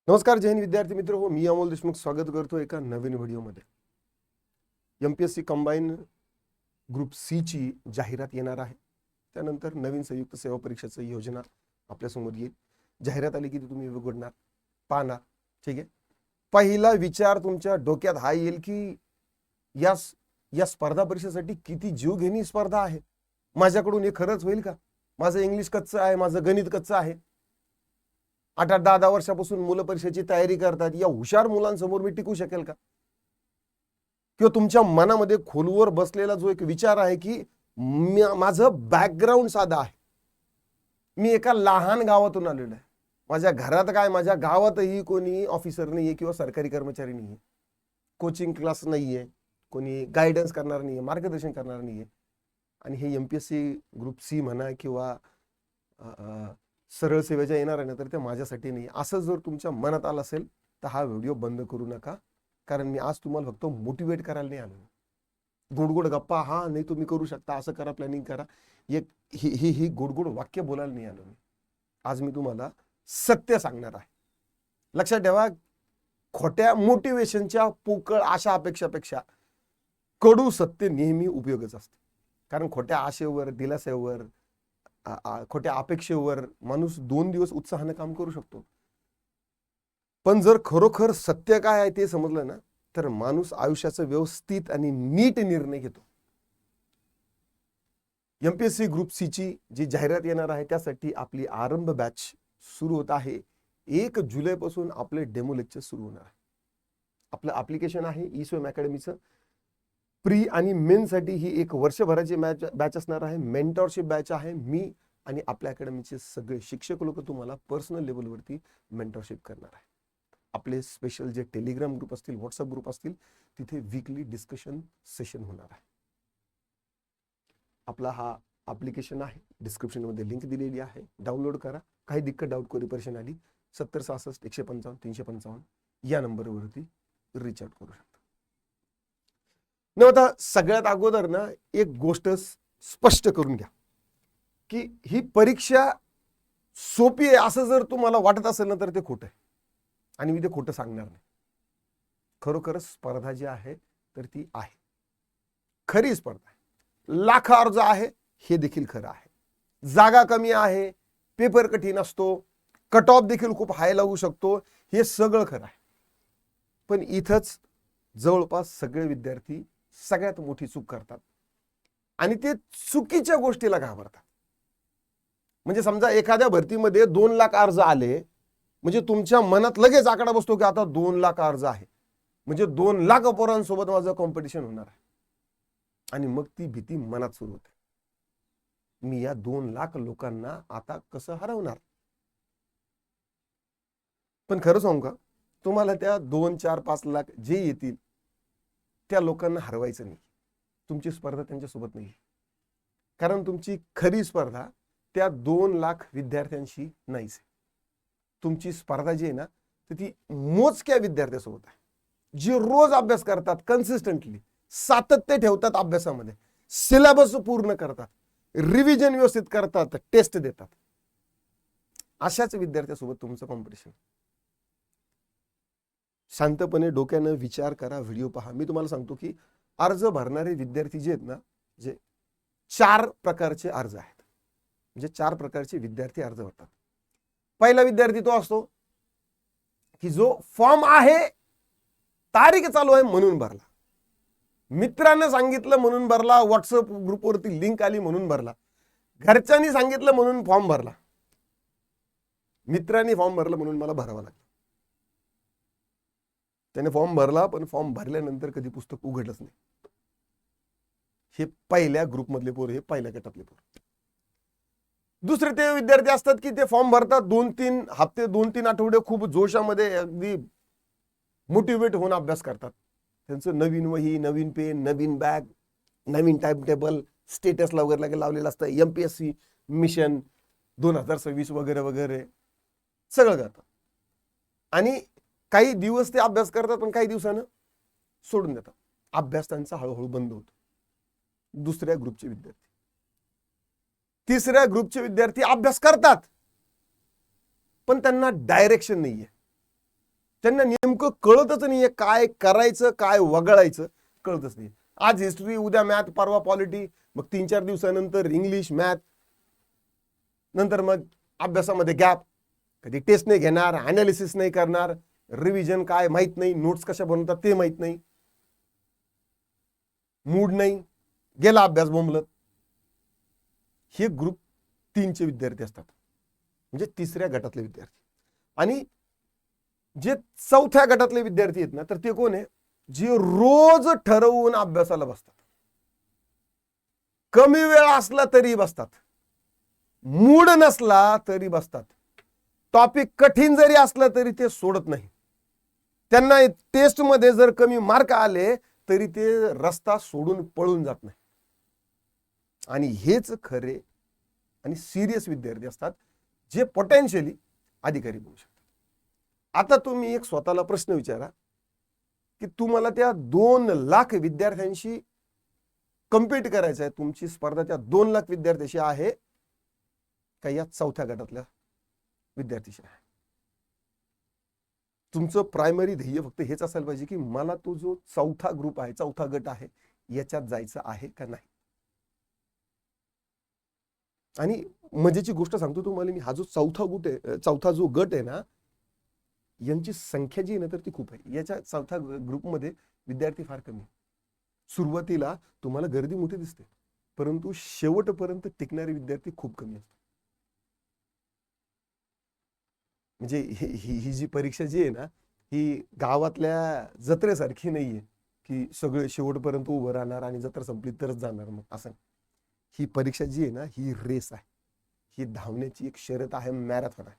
नमस्कार जय हिंद विद्यार्थी मित्र हो, मी अमोल देशमुख स्वागत करतो एका नवीन व्हिडिओमध्ये. एमपीएससी कंबाईन ग्रुप सी ची जाहिरात येणार आहे. त्यानंतर नवीन संयुक्त सेवा परीक्षेची योजना आपल्यासमोर येईल. जाहिरात आली की तुम्ही उघडणार, पाहणार. ठीक आहे. पहिला विचार तुमच्या डोक्यात हा येईल की या स्पर्धा परीक्षेसाठी किती जीवघेणी स्पर्धा आहे. माझ्याकडून हे खरंच होईल का? माझं इंग्लिश कच्चं आहे, माझं गणित कच्चं आहे. 8-8, 10-10 वर्षापासून मुलं परीक्षेची तयारी करतात. या हुशार मुलांसमोर मी टिकू शकेल का? किंवा तुमच्या मनामध्ये खोलवर बसलेला जो एक विचार आहे की माझं बॅकग्राऊंड साधा आहे, मी एका लहान गावातून आलेलो आहे, माझ्या घरात काय, माझ्या गावातही कोणी ऑफिसर नाहीये किंवा सरकारी कर्मचारी नाहीये, कोचिंग क्लास नाहीये, कोणी गायडन्स करणार नाहीये, मार्गदर्शन करणार नाहीये. आणि हे एमपीएससी ग्रुप सी म्हणा किंवा सरळ सेवेच्या येणार आहे ना, तर ते माझ्यासाठी नाही. असं जर तुमच्या मनात आलं असेल तर हा व्हिडिओ बंद करू नका, कारण मी आज तुम्हाला फक्त मोटिवेट करायला नाही आलो. गोड गोड गप्पा, हा नाही तुम्ही करू शकता, असं करा, प्लॅनिंग करा, एक ही गोड गोड वाक्य बोलायला नाही आलो मी. आज मी तुम्हाला सत्य सांगणार आहे. लक्षात ठेवा, खोट्या मोटिवेशनच्या पोकळ आशा अपेक्षापेक्षा कडू सत्य नेहमी उपयोगाचं असतं. कारण खोट्या आशेवर, दिलासेवर, खोट्या अपेक्षेवर माणूस 2 दिवस उत्साहाने काम करू शकतो. पण जर खरोखर सत्य काय आहे ते समजलं ना, तर माणूस आयुष्याचा व्यवस्थित आणि नीट निर्णय घेतो. एमपीएससी ग्रुप सी ची जी जाहिरात येणार आहे त्यासाठी आपली आरंभ बॅच सुरू होत आहे. 1 जुलैपासून आपले डेमो लेक्चर सुरू होणार आहे. आपलं ऍप्लिकेशन आहे ई-स्वयं अकॅडमीचं. प्री आणि मेन साठी ही 1 वर्षभराची बॅच असणार आहे. मेंटॉरशिप बॅच आहे. मी आणि आपल्या अकॅडमीचे सगळे शिक्षक लोक तुम्हाला पर्सनल लेवलवरती मेंटॉरशिप करणार आहे. आपले स्पेशल जे टेलिग्राम ग्रुप असतील, व्हॉट्सअप ग्रुप असतील, तिथे वीकली डिस्कशन सेशन होणार आहे. आपला हा ऍप्लिकेशन आहे, डिस्क्रिप्शन मध्ये लिंक दिलेली आहे, डाउनलोड करा. काही दिक्कत, डाऊट, कोरी परेशानी आली 7066-155-355 या नंबरवरती रिच आउट करू शकता. न आता सगळ्यात अगोदर ना एक गोष्ट स्पष्ट करून घ्या की ही परीक्षा सोपी आहे असं जर तुम्हाला वाटत असेल ना, तर ते खोटं आहे. आणि मी ते खोटं सांगणार नाही. खरोखरच स्पर्धा जी आहे तर ती आहे, खरी स्पर्धा आहे. लाख अर्ज आहे हे देखील खरं आहे. जागा कमी आहे, पेपर कठीण असतो, कट ऑफ देखील खूप हाय लागू शकतो, हे सगळं खरं आहे. पण इथंच जवळपास सगळे विद्यार्थी सगळ्यात मोठी चूक करतात आणि ते चुकीच्या गोष्टीला घाबरतात. म्हणजे समजा एखाद्या भरतीमध्ये 2 लाख अर्ज आले, म्हणजे तुमच्या मनात लगेच आकडा बसतो की आता 2 लाख अर्ज आहे, म्हणजे 2 लाख पोरांसोबत माझं कॉम्पिटिशन होणार आहे. आणि मग ती भीती मनात सुरू होते, मी या 2 लाख लोकांना आता कसं हरवणार. पण खरं सांगू का, तुम्हाला त्या 2, 4, 5 लाख जे येतील त्या लोकांना हरवायचं नाही. तुमची स्पर्धा त्यांच्यासोबत नाही, कारण तुमची खरी स्पर्धा त्या 2 लाख विद्यार्थ्यांशी नाहीच. तुमची स्पर्धा जी आहे ना, तर ती मोजक्या विद्यार्थ्यांसोबत आहे, जे रोज अभ्यास करतात, कन्सिस्टंटली सातत्य ठेवतात अभ्यासामध्ये, सिलेबस पूर्ण करतात, रिव्हिजन व्यवस्थित करतात, टेस्ट देतात. अशाच विद्यार्थ्यांसोबत तुमचं कॉम्पिटिशन. शांतपणे डोक्यानं विचार करा, व्हिडिओ पहा. मी तुम्हाला सांगतो की अर्ज भरणारे विद्यार्थी जे आहेत ना, जे 4 प्रकारचे अर्ज आहेत, म्हणजे 4 प्रकारचे विद्यार्थी अर्ज भरतात. पहिला विद्यार्थी तो असतो की जो फॉर्म आहे, तारीख चालू आहे म्हणून भरला, मित्रांनी सांगितलं म्हणून भरला, व्हॉट्सअप ग्रुपवरती लिंक आली म्हणून भरला, घरच्यांनी सांगितलं म्हणून फॉर्म भरला, मित्रांनी फॉर्म भरला म्हणून मला भरावा लागला. त्याने फॉर्म भरला, पण फॉर्म भरल्यानंतर कधी पुस्तक उघडलंच नाही. हे पहिल्या ग्रुपमधले पोर, हे पहिल्या गटातले पोर. दुसरे ते विद्यार्थी असतात की ते फॉर्म भरतात, 2-3 हप्ते, 2-3 आठवडे खूप जोशामध्ये अगदी मोटिवेट होऊन अभ्यास करतात. त्यांचं नवीन वही, नवीन पेन, नवीन बॅग, नवीन टाइम टेबल, स्टेटसला वगैरे लावलेलं असतं, एमपीएससी मिशन 2026 वगैरे वगैरे सगळं करतात. आणि काही दिवस ते अभ्यास करतात, पण काही दिवसानं सोडून देतात. अभ्यास त्यांचा हळूहळू बंद होतो. दुसऱ्या ग्रुपचे विद्यार्थी, तिसऱ्या ग्रुपचे विद्यार्थी अभ्यास करतात, पण त्यांना डायरेक्शन नाहीये. त्यांना नेमकं कळतच नाहीये काय करायचं, काय वगळायचं कळतच नाही. आज हिस्ट्री, उद्या मॅथ, परवा पॉलिटी, मग 3-4 दिवसानंतर इंग्लिश, मॅथ, नंतर मग अभ्यासामध्ये गॅप. कधी टेस्ट नाही घेणार, अनालिसिस नाही करणार, रिव्हिजन काय माहित नाही, नोट्स कशा बनवतात ते माहित नाही, मूड नाही, गेला अभ्यास बोंबलत. हे ग्रुप 3चे विद्यार्थी असतात, म्हणजे तिसऱ्या गटातले विद्यार्थी. आणि जे चौथ्या गटातले विद्यार्थी आहेत ना, तर ते कोण आहे, जे रोज ठरवून अभ्यासाला बसतात. कमी वेळ असला तरी बसतात, मूड नसला तरी बसतात, टॉपिक कठीण जरी असला तरी ते सोडत नाही. त्यांना टेस्ट मध्ये जर कमी मार्क आले तरी ते रस्ता सोडून पळून जात नाही. आणि हेच खरे आणि सिरियस विद्यार्थी असतात, जे पोटेन्शियली अधिकारी बनू शकतात. आता तुम्ही एक स्वतःला प्रश्न विचारा की तुम्हाला त्या 2 लाख विद्यार्थ्यांशी कम्पीट करायचं आहे, तुमची स्पर्धा त्या 2 लाख विद्यार्थ्यांशी आहे का या चौथ्या गटातल्या विद्यार्थीशी आहे? तुमचं प्रायमरी ध्येय फक्त हेच असायला पाहिजे की मला तो जो चौथा ग्रुप आहे, चौथा गट आहे, याच्यात जायचं आहे का नाही. आणि मजेची गोष्ट सांगतो तुम्हाला मी, हा जो चौथा जो गट आहे ना, यांची संख्या जी आहे ना, तर ती खूप आहे. याच्या चौथ्या ग्रुपमध्ये विद्यार्थी फार कमी. सुरुवातीला तुम्हाला गर्दी मोठी दिसते, परंतु शेवटपर्यंत टिकणारे विद्यार्थी खूप कमी असतात. म्हणजे ही जी परीक्षा जी आहे ना, ही गावातल्या जत्रेसारखी नाहीये की सगळे शेवटपर्यंत उभं राहणार आणि जत्रा संपली तरच जाणार. मग असं ही परीक्षा जी आहे ना, ही रेस आहे, ही धावण्याची एक शर्यत आहे, मॅरेथॉन आहे.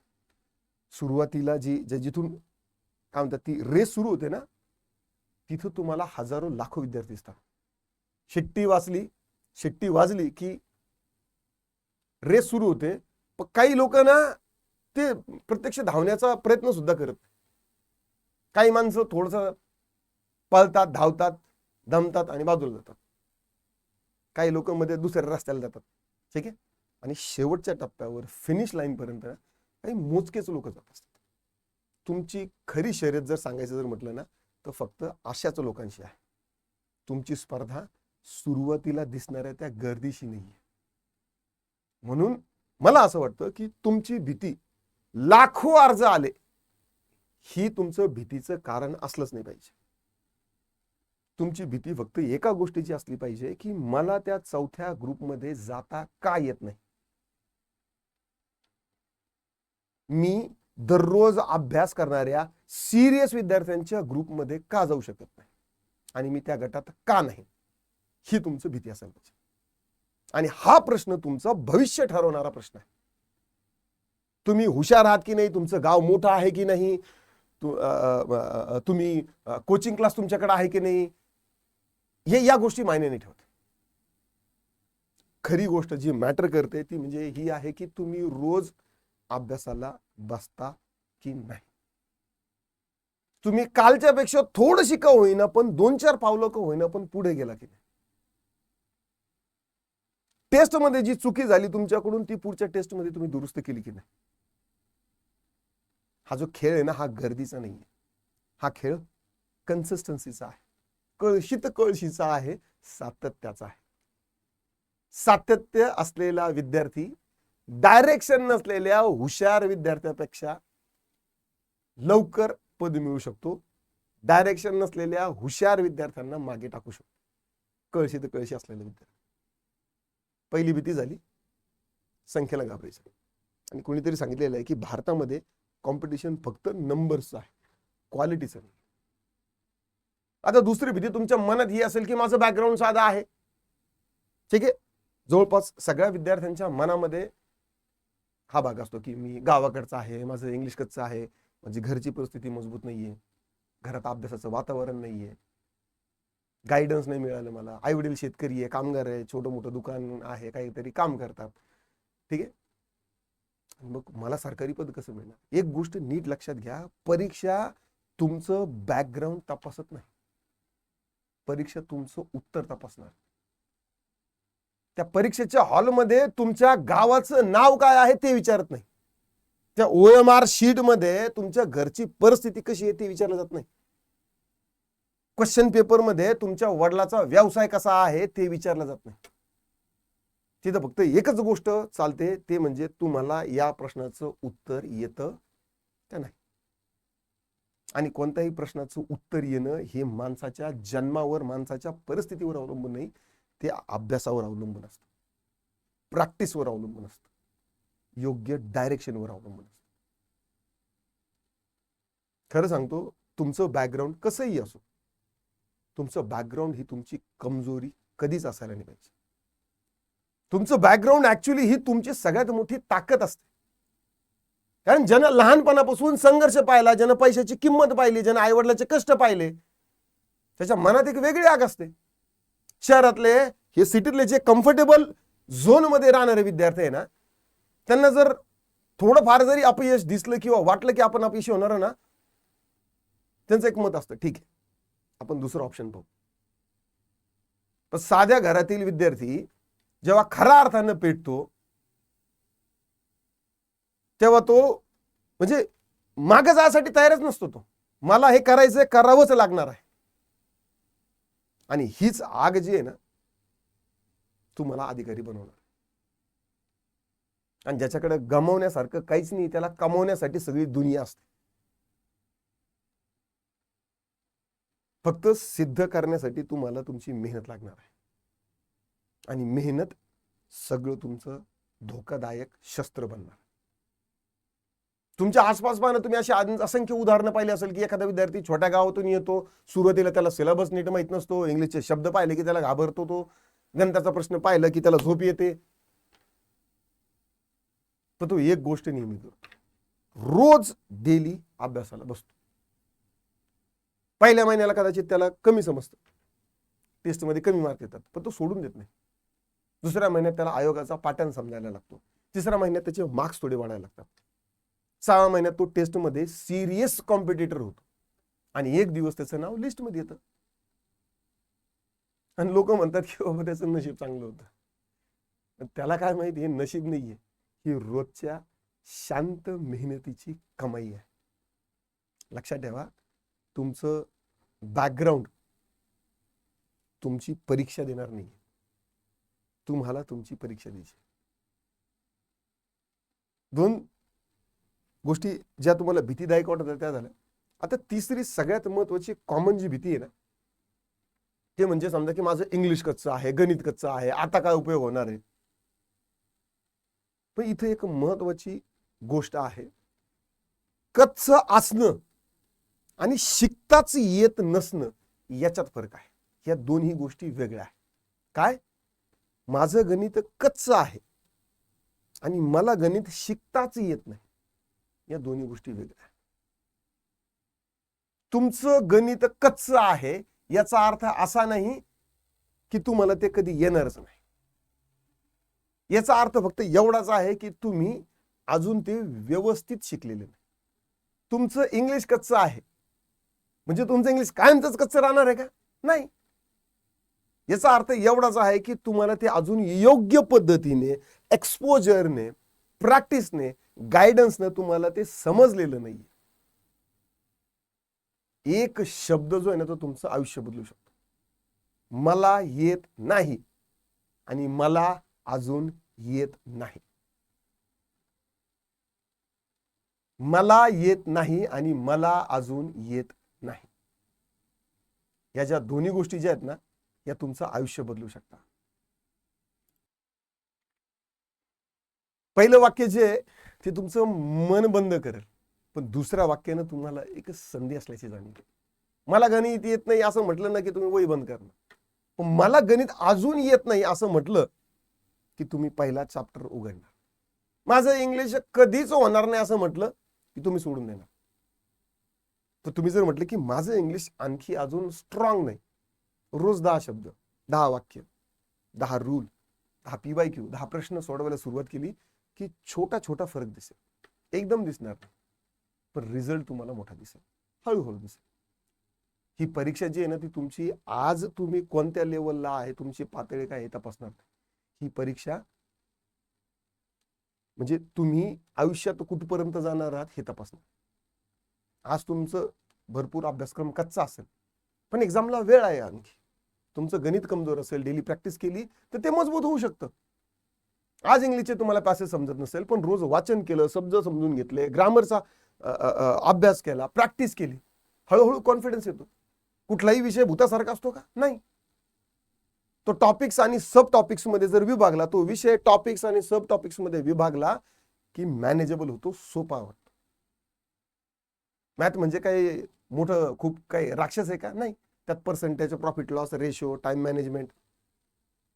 सुरुवातीला जिथून काय म्हणतात ती रेस सुरू होते ना, तिथं तुम्हाला हजारो लाखो विद्यार्थी दिसतात. शिट्टी वाजली की रेस सुरू होते. पण काही लोक ना ते प्रत्यक्ष धावण्याचा प्रयत्न सुद्धा करत. काही माणसं थोडस पळतात, धावतात, दमतात आणि बाजूला जातात. काही लोक मध्ये दुसऱ्या रस्त्याला जातात. ठीक आहे. आणि शेवटच्या टप्प्यावर फिनिश लाईन पर्यंत काही मोजकेच लोक जात असतात. तुमची खरी शर्यत जर सांगायचं जर म्हटलं ना, तर फक्त अशाच लोकांशी आहे. तुमची स्पर्धा सुरुवातीला दिसणाऱ्या त्या गर्दीशी नाहीये. म्हणून मला असं वाटतं की तुमची भीती, लाखो अर्ज आले, ही तुमचं भीतीचं कारण असलंच नाही पाहिजे. तुमची भीती फक्त एका गोष्टीची असली पाहिजे की मला त्या चौथ्या ग्रुपमध्ये जाता का येत नाही. मी दररोज अभ्यास करणाऱ्या सिरियस विद्यार्थ्यांच्या ग्रुपमध्ये का जाऊ शकत नाही आणि मी त्या गटात का नाही, ही तुमची भीती असायला पाहिजे. आणि हा प्रश्न तुमचा भविष्य ठरवणारा प्रश्न आहे. तुम्ही हुशार आहात की नाही, तुमचं गाव मोठं आहे की नाही, तुम्ही कोचिंग क्लास तुमच्याकडे आहे की नाही, या गोष्टी मायने नाही ठेवत. खरी गोष्ट जी मॅटर करते ती म्हणजे ही आहे की तुम्ही रोज अभ्यासाला बसता की नाही. तुम्ही कालच्या पेक्षा थोडीशी का होईना पण 2-4 पावलं का होईना पण पुढे गेला की नाही. टेस्ट मध्ये जी चुकी झाली तुमच्याकडून ती पुढच्या टेस्ट मध्ये तुम्ही दुरुस्त केली की नाही. हा जो खेळ आहे ना, हा गर्दीचा नाहीये. हा खेळ कन्सिस्टन्सीचा आहे, कळशीचा आहे, सातत्याचा आहे. सातत्य असलेला विद्यार्थी डायरेक्शन नसलेल्या हुशार विद्यार्थ्यापेक्षा लवकर पद मिळू शकतो. डायरेक्शन नसलेल्या हुशार विद्यार्थ्यांना मागे टाकू शकतो. कळशी असलेला विद्यार्थी. पहिली भीती झाली संख्येला घाबरायचं. आणि कोणीतरी सांगितलेलं आहे की भारतामध्ये कॉम्पिटिशन फक्त नंबर्सचं आहे, क्वालिटीचं नाही. आता दुसरी भीती तुमच्या मनात ही असेल की माझं बॅकग्राऊंड साधा आहे. ठीक आहे. जवळपास सगळ्या विद्यार्थ्यांच्या मनामध्ये हा भाग असतो की मी गावाकडचा आहे, माझं इंग्लिश कच्चं आहे, माझी घरची परिस्थिती मजबूत नाहीये, घरात अभ्यासाचं वातावरण नाहीये, गायडन्स नाही मिळालं मला, आई वडील शेतकरी आहे, कामगार आहे, छोटं मोठं दुकान आहे, काहीतरी काम करतात. ठीक आहे. मग मला सरकारी पद कसं मिळणार. एक गोष्ट नीट लक्षात घ्या, परीक्षा तुमचं बॅकग्राऊंड तपासत नाही, परीक्षा तुमचं उत्तर तपासणार. त्या परीक्षेच्या हॉलमध्ये तुमच्या गावाचं नाव काय आहे ते विचारत नाही, त्या OMR शीट मध्ये तुमच्या घरची परिस्थिती कशी आहे ते विचारलं जात नाही. क्वेश्चन पेपर मध्ये तुमच्या वडिलाचा व्यवसाय कसा आहे ते विचारलं जात नाही. तिथं फक्त एकच गोष्ट चालते, ते म्हणजे तुम्हाला या प्रश्नाचं उत्तर येतं का नाही. आणि कोणत्याही प्रश्नाचं उत्तर येणं हे माणसाच्या जन्मावर, माणसाच्या परिस्थितीवर अवलंबून नाही, ते अभ्यासावर अवलंबून असतं, प्रॅक्टिसवर अवलंबून असतं, योग्य डायरेक्शनवर अवलंबून असतं. खरं सांगतो, तुमचं बॅकग्राऊंड कसंही असो, तुमचं बॅकग्राऊंड ही तुमची कमजोरी कधीच असायला नाही पाहिजे. तुमचं बॅकग्राऊंड ऍक्च्युली ही तुमची सगळ्यात मोठी ताकद असते. कारण ज्यानं लहानपणापासून संघर्ष पाहिला, ज्यानं पैशाची किंमत पाहिली, ज्यानं आईवडिलाचे कष्ट पाहिले, त्याच्या मनात एक वेगळी आग असते. शहरातले, हे सिटीतले जे कम्फर्टेबल झोन मध्ये राहणारे विद्यार्थी आहे ना, त्यांना जर थोडंफार जरी अपयश दिसलं किंवा वाटलं की आपण अपयशी होणार ना, त्यांचं एक मत असतं, ठीक आहे आपण दुसरं ऑप्शन पाहू. पण साध्या घरातील विद्यार्थी जेव्हा खऱ्या अर्थानं पेटतो, तेव्हा तो म्हणजे मागे जाण्यासाठी तयारच नसतो. तो मला हे करायचंय, करावंच लागणार आहे. आणि हीच आग जी आहे ना, तुम्हाला अधिकारी बनवणार. आणि ज्याच्याकडे गमावण्यासारखं काहीच नाही, त्याला कमावण्यासाठी सगळी दुनिया असते. फक्त सिद्ध करण्यासाठी तुम्हाला तुमची मेहनत लागणार आहे. आणि मेहनत सगळं तुमचं धोकादायक शस्त्र बनणार. तुमच्या आसपास पाहणं, तुम्ही अशी असंख्य उदाहरणं पाहिली असेल की एखादा विद्यार्थी छोट्या गावातून येतो, सुरुवातीला त्याला सिलेबस नीट माहित नसतो, इंग्लिशचे शब्द पाहिले की त्याला घाबरतो, तो गणिताचा प्रश्न पाहिला की त्याला झोप येते. तर तो एक गोष्ट नेहमी करतो, रोज डेली अभ्यासाला बसतो. पहिल्या महिन्याला कदाचित त्याला कमी समजतं, टेस्टमध्ये कमी मार्क येतात, पण तो सोडून देत नाही. दुसऱ्या महिन्यात त्याला आयोगाचा पॅटर्न समजायला लागतो. तिसऱ्या महिन्यात त्याचे मार्क्स थोडे वाढायला लागतात. 6व्या महिन्यात तो टेस्टमध्ये सिरियस कॉम्पिटिटर होतो आणि एक दिवस त्याचं नाव लिस्टमध्ये येतं. आणि लोक म्हणतात की बाबा त्याचं नशीब चांगलं होतं. त्याला काय माहिती, हे नशीब नाहीये, ही रोजच्या शांत मेहनतीची कमाई आहे. लक्षात ठेवा, तुमचं बॅकग्राऊंड तुमची परीक्षा देणार नाही, तुम्हाला तुमची परीक्षा द्यायची. दोन गोष्टी ज्या तुम्हाला भीतीदायक वाटत त्या झाल्या. आता तिसरी सगळ्यात महत्वाची कॉमन जी भीती आहे ना, ते म्हणजे समजा की माझं इंग्लिश कच्चं आहे, गणित कच्चं आहे, आता काय उपयोग होणार आहे. पण इथे एक महत्वाची गोष्ट आहे, कच्चं असणं आणि शिकताच येत नसणं याच्यात फरक आहे. या दोन्ही गोष्टी वेगळ्या आहेत. काय, माझं गणित कच्चं आहे आणि मला गणित शिकताच येत नाही, या दोन्ही गोष्टी वेगळ्या. तुमचं गणित कच्चं आहे याचा अर्थ असा नाही की तुम्हाला ते कधी येणारच नाही. याचा अर्थ फक्त एवढाच आहे की तुम्ही अजून ते व्यवस्थित शिकलेले नाही. तुमचं इंग्लिश कच्चं आहे म्हणजे तुमचं इंग्लिश कायमच कच्चं राहणार आहे का? नाही. याचा अर्थ एवढाच आहे की तुम्हाला ते अजून योग्य पद्धतीने, एक्सपोजरने, प्रॅक्टिसने, गायडन्सने तुम्हाला ते समजलेलं नाही. एक शब्द जो आहे ना, तो तुमचं आयुष्य बदलू शकतो. मला येत नाही आणि मला अजून येत नाही. मला येत नाही आणि मला अजून येत नाही. या ज्या दोन्ही गोष्टी ज्या आहेत ना, या तुमचं आयुष्य बदलू शकतात. पहिलं वाक्य जे आहे ते तुमचं मन बंद करेल, पण दुसऱ्या वाक्यानं तुम्हाला एक संधी असल्याची जाणीव. मला गणित येत नाही असं म्हटलं ना की तुम्ही वही बंद करणार. पण मला गणित अजून येत नाही असं म्हटलं की तुम्ही पहिला चॅप्टर उघडणार. माझं इंग्लिश कधीच होणार नाही असं म्हटलं की तुम्ही सोडून देणार. तर तुम्ही जर म्हटलं की माझं इंग्लिश आणखी अजून स्ट्रॉंग नाही, रोज 10 शब्द, 10 वाक्य, 10 रूल, 10 PYQ, 10 प्रश्न सोडवायला सुरुवात केली की छोटा छोटा फरक दिसेल. एकदम दिसणार नाही, पण रिझल्ट तुम्हाला मोठा दिसेल, हळूहळू दिसेल. ही परीक्षा जी आहे ना, ती तुमची आज तुम्ही कोणत्या लेवलला आहे, तुमची पातळी काय हे तपासणार नाही. ही परीक्षा म्हणजे तुम्ही आयुष्यात कुठपर्यंत जाणार आहात हे तपासणार. आज तुमचं भरपूर अभ्यासक्रम कच्चा असेल, पण एक्झामला वेळ आहे आणखी. तुमचं गणित कमजोर असेल, डेली प्रॅक्टिस केली तर ते मजबूत होऊ शकतं. आज इंग्लिशचे तुम्हाला पॅसेज समजत नसेल, पण रोज वाचन केलं, शब्द समजून घेतले, ग्रामरचा अभ्यास केला, प्रॅक्टिस केली, हळूहळू कॉन्फिडन्स येतो. कुठलाही विषय भूतासारखा असतो का? नाही. तो टॉपिक्स आणि सब टॉपिक्स मध्ये जर विभागला, तो विषय टॉपिक्स आणि सब टॉपिक्स मध्ये विभागला की मॅनेजेबल होतो, सोपा वाटतो. मॅथ म्हणजे काही मोठं खूप काही राक्षस आहे का? नाही. त्यात percentage, profit loss ratio, time management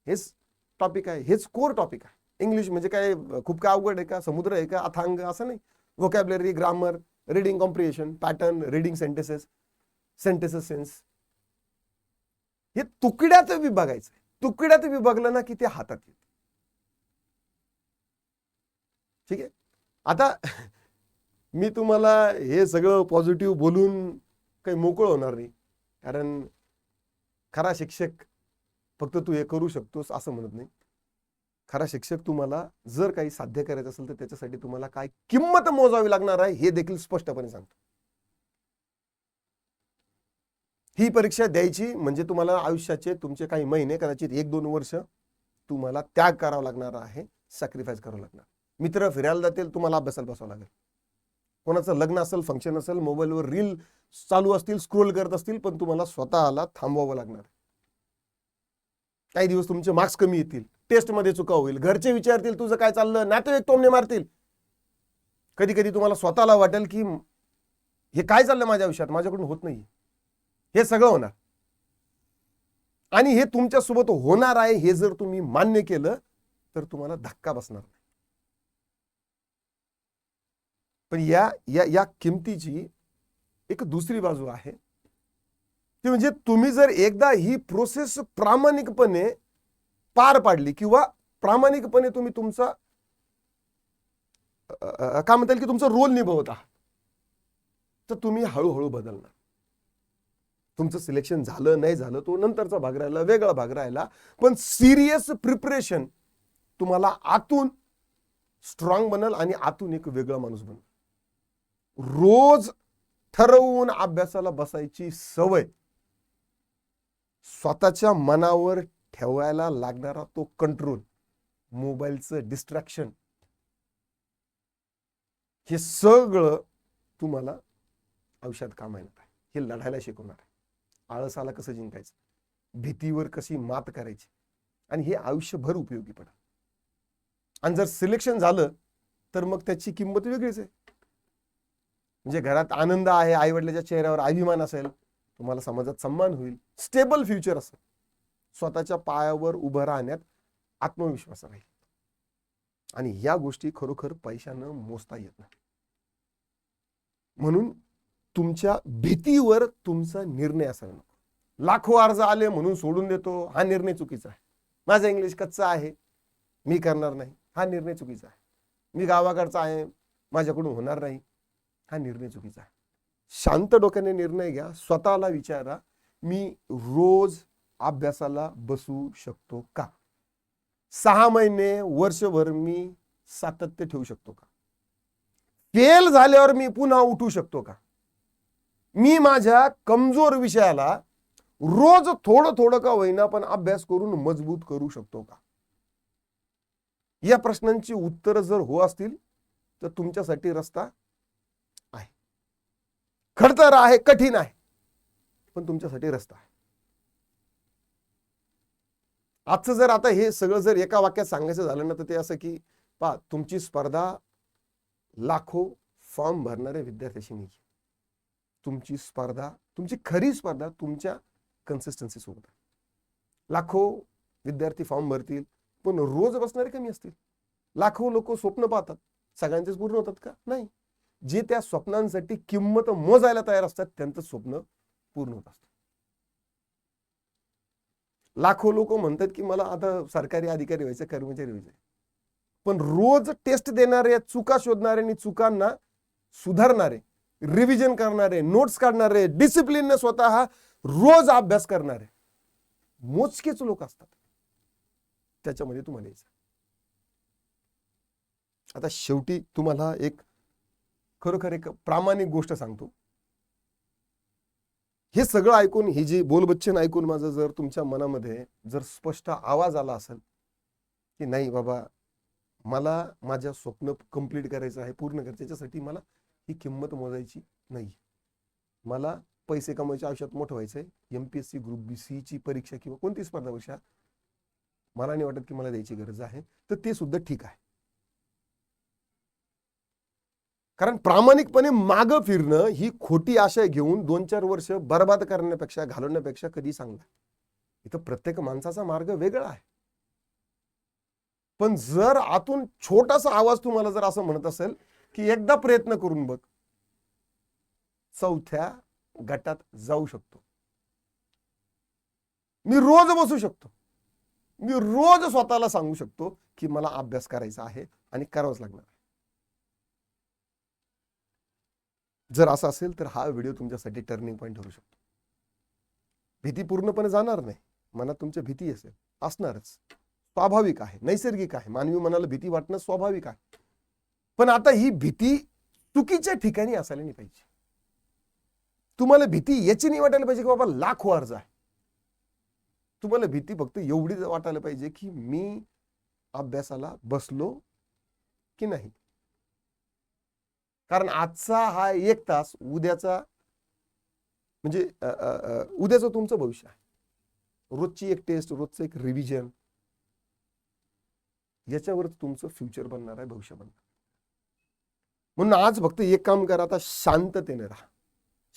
हेच टॉपिक आहे, हेच कोर टॉपिक आहे. इंग्लिश म्हणजे काय खूप काय अवघड आहे का? समुद्र आहे का? अथांग असं नाही. Vocabulary, grammar, reading comprehension, pattern, reading sentences, sense, हे तुकड्यात विभागायचं. तुकड्यात विभागलं ना की ते हातात येत. ठीक आहे. आता मी तुम्हाला हे सगळं पॉझिटिव्ह बोलून काही मोकळं होणार नाही, कारण खरा शिक्षक फक्त तू हे करू शकतोस असं म्हणत नाही. खरा शिक्षक तुम्हाला जर काही साध्य करायचं असेल तर त्याच्यासाठी तुम्हाला काय किंमत मोजावी लागणार आहे हे देखील स्पष्टपणे सांगतो. ही परीक्षा द्यायची म्हणजे तुम्हाला आयुष्याचे तुमचे काही महिने, कदाचित 1-2 वर्ष तुम्हाला त्याग करावा लागणार आहे, सॅक्रिफाईस करावं लागणार. मित्र फिरायला जातील, तुम्हाला अभ्यासाला बसावं लागेल. कोणाचं लग्न असेल, फंक्शन असेल, मोबाईलवर रील चालू असतील, स्क्रोल करत असतील, पण तुम्हाला स्वतःला थांबवावं लागणार. काही दिवस तुमचे मार्क्स कमी येतील, टेस्टमध्ये चुका होईल, घरचे विचारतील तुझं काय चाललं, नातेवाईक टोमणे मारतील. कधी कधी तुम्हाला स्वतःला वाटेल की हे काय चाललं माझ्या आयुष्यात, माझ्याकडून होत नाही. हे सगळं होणार आणि हे तुमच्यासोबत होणार आहे हे जर तुम्ही मान्य केलं तर तुम्हाला धक्का बसणार नाही. पण या किमतीची एक दुसरी बाजू आहे, ती म्हणजे तुम्ही जर एकदा ही प्रोसेस प्रामाणिकपणे पार पाडली किंवा प्रामाणिकपणे तुम्ही तुमचा काय म्हणता येईल की तुमचा रोल निभवत आहात, तर तुम्ही हळूहळू बदलणार. तुमचं सिलेक्शन झालं नाही झालं तो नंतरचा भाग राहिला, वेगळा भाग राहिला, पण सिरियस प्रिपरेशन तुम्हाला आतून स्ट्रॉंग बनल आणि आतून एक वेगळा माणूस बनल. रोज ठरवून अभ्यासाला बसायची सवय, स्वतःच्या मनावर ठेवायला लागणारा तो कंट्रोल, मोबाईलचं डिस्ट्रॅक्शन, हे सगळं तुम्हाला आयुष्यात काम येणार आहे. हे लढायला शिकवणार आहे. आळसाला कसं जिंकायचं, भीतीवर कशी मात करायची, आणि हे आयुष्यभर उपयोगी पडेल. आणि जर सिलेक्शन झालं तर मग त्याची किंमत वेगळीच आहे. म्हणजे घरात आनंद आहे, आई वडिलांच्या चेहऱ्यावर अभिमान असेल, तुम्हाला समाजात सन्मान होईल, स्टेबल फ्युचर असेल, स्वतःच्या पायावर उभं राहण्यात आत्मविश्वास राहील. आणि ह्या गोष्टी खरोखर पैशानं मोजता येत नाही. म्हणून तुमच्या भीतीवर तुमचा निर्णय असावा नको. लाखो अर्ज आले म्हणून सोडून देतो, हा निर्णय चुकीचा आहे. माझं इंग्लिश कच्चा आहे, मी करणार नाही, हा निर्णय चुकीचा आहे. मी गावाकडचा आहे, माझ्याकडून होणार नाही, हा निर्णय चुकीचा आहे. शांत डोक्याने निर्णय घ्या. स्वतःला विचारा, मी रोज अभ्यासाला बसू शकतो का? 6 महिने, वर्षभर मी सातत्य ठेवू शकतो का? फेल झाल्यावर मी पुन्हा उठू शकतो का? मी माझ्या कमजोर विषयाला रोज थोडं थोडं का होईना पण अभ्यास करून मजबूत करू शकतो का? या प्रश्नांची उत्तरं जर हो असतील तर तुमच्यासाठी रस्ता आहे. खडतर आहे, कठीण आहे, पण तुमच्यासाठी रस्ता आहे. आजचं जर आता हे सगळं जर एका वाक्यात सांगायचं झालं ना तर ते असं की पहा, तुमची स्पर्धा लाखो फॉर्म भरणाऱ्या विद्यार्थ्याशी नाही. तुमची स्पर्धा, तुमची खरी स्पर्धा तुमच्या कन्सिस्टन्सी सोबत आहे. लाखो विद्यार्थी फॉर्म भरतील पण रोज बसणारे कमी असतील. लाखो लोक स्वप्न पाहतात, सगळ्यांचेच पूर्ण होतात का? नाही. जे त्या स्वप्नांसाठी किंमत मोजायला तयार असतात त्यांचं स्वप्न पूर्ण होत असतं. लाखो लोक म्हणतात की मला आता सरकारी अधिकारी व्हायचं, कर्मचारी व्हायचं, पण रोज टेस्ट देणारे, चुका शोधणारे आणि चुकांना सुधारणारे, रिव्हिजन करणारे, नोट्स काढणारे, डिसिप्लिनने स्वतः रोज अभ्यास करणारे मोजकेच लोक असतात. त्याच्यामध्ये तुम्हाला यायचं. आता शेवटी तुम्हाला एक खरोखर एक प्रामाणिक गोष्ट सांगतो. हे सगळं ऐकून, ही जी बोलबच्चन ऐकून माझं जर तुमच्या मनामध्ये जर स्पष्ट आवाज आला असेल की नाही बाबा, मला माझ्या स्वप्न कंप्लीट करायचं आहे, पूर्ण करायचं, त्याच्यासाठी मला ही किंमत मोजायची नाही, मला पैसे कमवायचे, आयुष्यात मोठं व्हायचंय, MPSC ग्रुप बी सी ची परीक्षा किंवा कोणती स्पर्धा परीक्षा मला नाही वाटत की मला द्यायची गरज आहे, तर ते सुद्धा ठीक आहे. कारण प्रामाणिकपणे मागं फिरणं ही खोटी आशय घेऊन 2-4 वर्ष बर्बाद करण्यापेक्षा, घालवण्यापेक्षा कधी चांगलं. इथं प्रत्येक माणसाचा मार्ग वेगळा आहे. पण जर आतून छोटासा आवाज तुम्हाला जर असं म्हणत असेल की एकदा प्रयत्न करून बघ, 4थ्या गटात जाऊ शकतो, मी रोज बसू शकतो, मी रोज स्वतःला सांगू शकतो की मला अभ्यास करायचा आहे आणि करावंच लागणार आहे. जर असं असेल तर हा व्हिडिओ तुमच्यासाठी टर्निंग पॉईंट ठरू शकतो. भीती पूर्णपणे जाणार नाही, मनात तुमच्या भीती असेल, असणारच, स्वाभाविक आहे, नैसर्गिक आहे, मानवी मनाला भीती वाटणं स्वाभाविक आहे. पण आता ही भीती चुकीच्या ठिकाणी असायला नाही पाहिजे. तुम्हाला भीती याची नाही वाटायला पाहिजे की बाबा लाखो अर्ज आहे. तुम्हाला भीती फक्त एवढीच वाटायला पाहिजे की मी अभ्यासाला बसलो की नाही. कारण आजचा हा 1 तास उद्याचा म्हणजे उद्याचं तुमचं भविष्य आहे. रोजची एक टेस्ट, रोजचं एक रिव्हिजन, याच्यावरच तुमचं फ्युचर बनणार आहे, भविष्य बनणार. म्हणून आज फक्त एक काम करा, आता शांततेने राहा,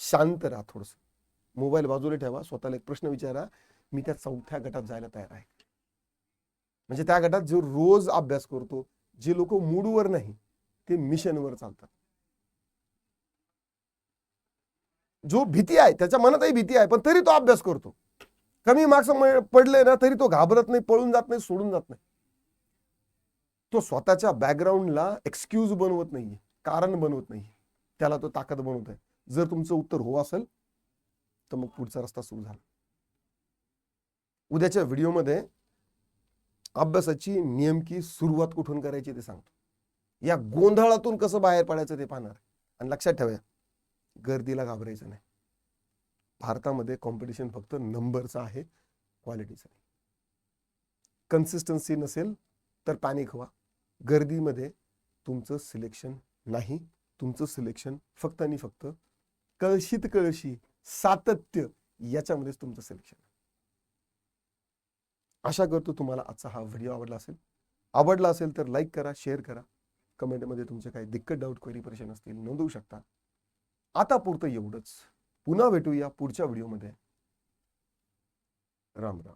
शांत राहा, थोडस मोबाईल बाजूला ठेवा, स्वतःला एक प्रश्न विचारा, मी त्या 4थ्या गटात जायला तयार आहे. म्हणजे त्या गटात जो रोज अभ्यास करतो, जे लोक मूडवर नाही ते मिशनवर चालतात. जो भीती आहे, त्याच्या मनातही भीती आहे, पण तरी तो अभ्यास करतो, कमी मार्क्स पडले ना तरी तो घाबरत नाही, पळून जात नाही, सोडून जात नाही. तो स्वतःच्या बॅकग्राऊंडला एक्सक्यूज बनवत नाहीये, कारण बनवत नाही, त्याला तो ताकद बनवत आहे. जर तुमचं उत्तर हो असेल तर मग पुढचा रस्ता सुरू झाला. उद्याच्या व्हिडिओमध्ये अभ्यासाची नेमकी सुरुवात कुठून करायची ते सांगतो. या गोंधळातून कसं बाहेर पडायचं ते पाहणार. आणि लक्षात ठेवा, गर्दीला घाबरायचं नाही. भारतामध्ये कॉम्पिटिशन फक्त नंबरचं आहे, क्वालिटीचं नाही. कन्सिस्टन्सी नसेल तर पॅनिक व्हा. गर्दीमध्ये तुमचं सिलेक्शन नाही, तुमचं सिलेक्शन फक्त आणि फक्त कळशीत कळशी, सातत्य, याच्यामध्येच तुमचं सिलेक्शन. आशा करतो तुम्हाला आजचा हा व्हिडिओ आवडला असेल तर लाईक करा, शेअर करा, कमेंटमध्ये तुमचे काही दिक्कत, डाऊट, क्वेरी, प्रश्न असतील नोंदवू शकता. आता पुरतं एवढंच. पुन्हा भेटूया पुढच्या व्हिडिओमध्ये. राम राम.